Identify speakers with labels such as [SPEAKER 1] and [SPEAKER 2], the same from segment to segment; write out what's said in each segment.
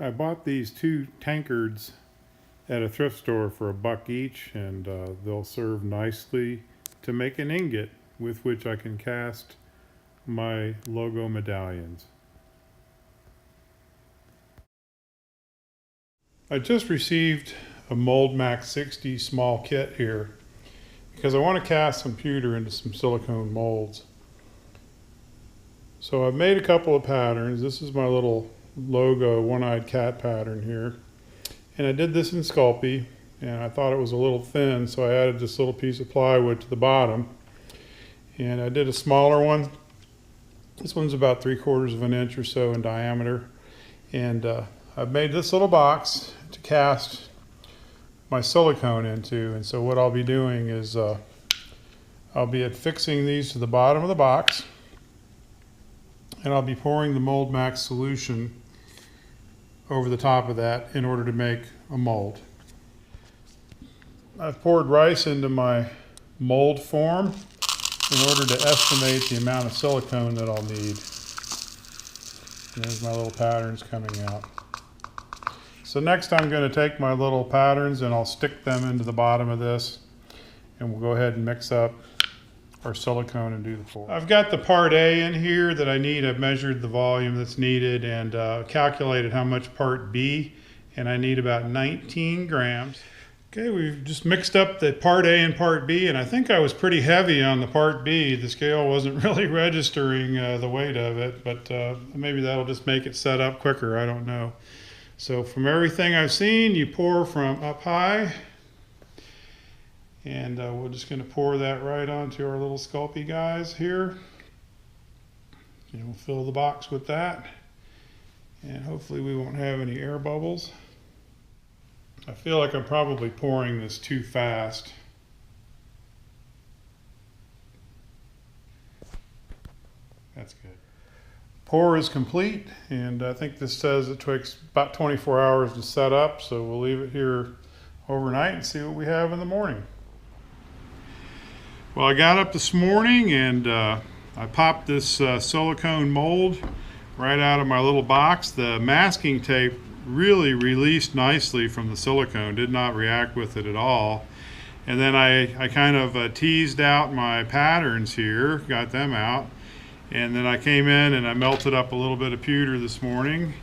[SPEAKER 1] I bought these two tankards at a thrift store for $1 each, and they'll serve nicely to make an ingot with which I can cast my logo medallions. I just received a Mold Max 60 small kit here because I want to cast some pewter into some silicone molds. So I've made a couple of patterns. This is my little logo one-eyed cat pattern here. And I did this in Sculpey, and I thought it was a little thin, so I added this little piece of plywood to the bottom. And I did a smaller one. This one's about 3/4 of an inch or so in diameter. And I've made this little box to cast my silicone into. And so what I'll be doing is I'll be affixing these to the bottom of the box, and I'll be pouring the Mold Max solution over the top of that in order to make a mold. I've poured rice into my mold form in order to estimate the amount of silicone that I'll need. And there's my little patterns coming out. So next I'm going to take my little patterns and I'll stick them into the bottom of this, and we'll go ahead and mix up our silicone and do the pour. I've got the part A in here that I need. I've measured the volume that's needed and calculated how much part B, and I need about 19 grams. Okay, we've just mixed up the part A and part B, and I think I was pretty heavy on the part B. The scale wasn't really registering the weight of it, but maybe that'll just make it set up quicker, I don't know. So from everything I've seen, you pour from up high, and we're just going to pour that right onto our little Sculpey guys here. And we'll fill the box with that, and hopefully we won't have any air bubbles. I feel like I'm probably pouring this too fast. That's good. Pour is complete, and I think this says it takes about 24 hours to set up, so we'll leave it here overnight and see what we have in the morning. Well, I got up this morning and I popped this silicone mold right out of my little box. The masking tape really released nicely from the silicone, did not react with it at all. And then I kind of teased out my patterns here, got them out. And then I came in and I melted up a little bit of pewter this morning,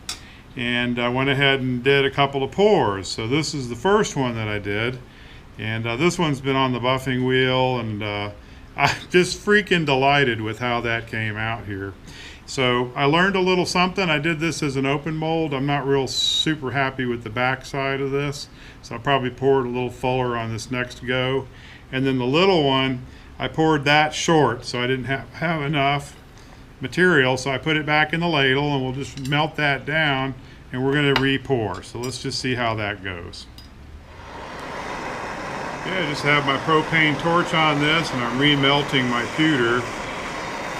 [SPEAKER 1] and I went ahead and did a couple of pours. So this is the first one that I did. And this one's been on the buffing wheel, and I'm just freaking delighted with how that came out here. So I learned a little something. I did this as an open mold. I'm not real super happy with the back side of this, so I probably poured a little fuller on this next go. And then the little one, I poured that short, so I didn't have enough material, so I put it back in the ladle, and we'll just melt that down, and we're going to re-pour. So let's just see how that goes. Yeah, I just have my propane torch on this, and I'm remelting my pewter.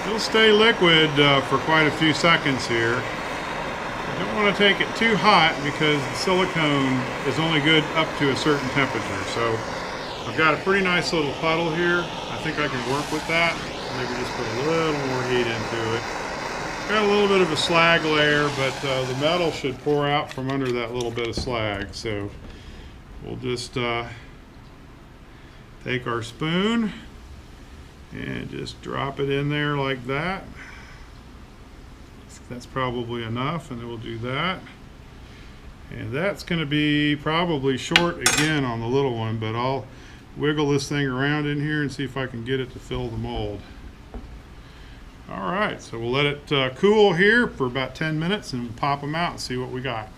[SPEAKER 1] It'll stay liquid for quite a few seconds here. I don't want to take it too hot because the silicone is only good up to a certain temperature. So I've got a pretty nice little puddle here. I think I can work with that. Maybe just put a little more heat into it. Got a little bit of a slag layer, but the metal should pour out from under that little bit of slag. So we'll just take our spoon and just drop it in there like that. That's probably enough, and then we'll do that. And that's going to be probably short again on the little one, but I'll wiggle this thing around in here and see if I can get it to fill the mold. All right, so we'll let it cool here for about 10 minutes, and we'll pop them out and see what we got.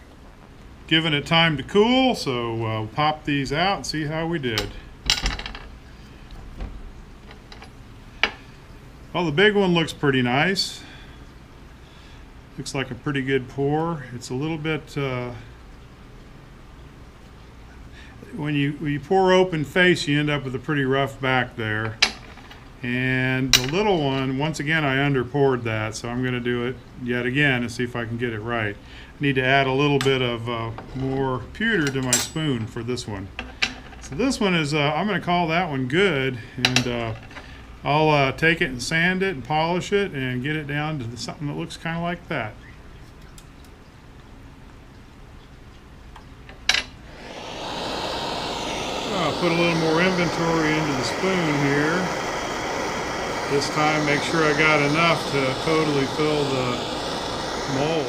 [SPEAKER 1] Giving it time to cool, so we'll pop these out and see how we did. Well, the big one looks pretty nice. Looks like a pretty good pour. It's a little bit, when you pour open face, you end up with a pretty rough back there. And the little one, once again, I under poured that, so I'm going to do it yet again and see if I can get it right. I need to add a little bit of more pewter to my spoon for this one. So this one is, I'm going to call that one good, and I'll take it and sand it and polish it and get it down to something that looks kind of like that. put a little more inventory into the spoon here. This time make sure I got enough to totally fill the mold.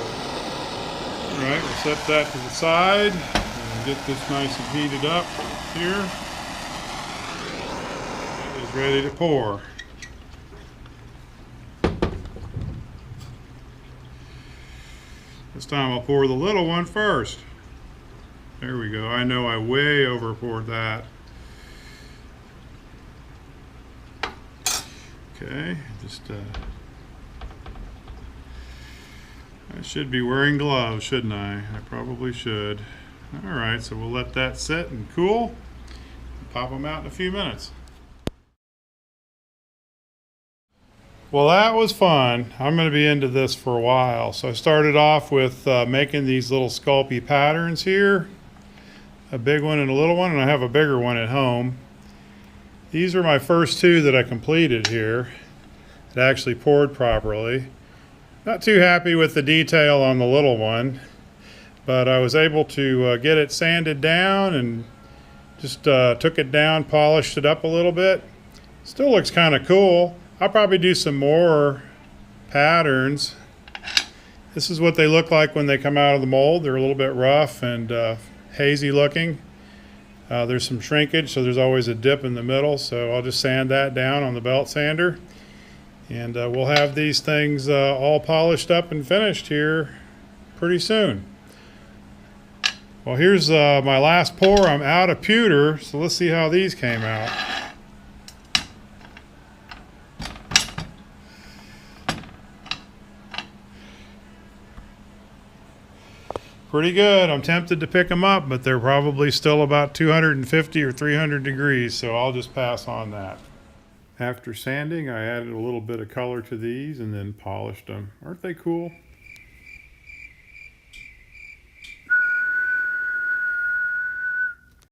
[SPEAKER 1] Alright, we'll set that to the side and get this nice and heated up here. It is ready to pour. This time I'll pour the little one first. There we go. I know I way over poured that. Okay, just I should be wearing gloves, shouldn't I? I probably should. Alright, so we'll let that sit and cool. Pop them out in a few minutes. Well, that was fun. I'm going to be into this for a while. So I started off with making these little sculpey patterns here. A big one and a little one, and I have a bigger one at home. These are my first two that I completed here. It actually poured properly. Not too happy with the detail on the little one, but I was able to get it sanded down and just took it down, polished it up a little bit. Still looks kind of cool. I'll probably do some more patterns. This is what they look like when they come out of the mold. They're a little bit rough and hazy looking. There's some shrinkage, so there's always a dip in the middle, so I'll just sand that down on the belt sander. And we'll have these things all polished up and finished here pretty soon. Well, here's my last pour. I'm out of pewter, so let's see how these came out. Pretty good. I'm tempted to pick them up, but they're probably still about 250 or 300 degrees, so I'll just pass on that. After sanding, I added a little bit of color to these and then polished them. Aren't they cool?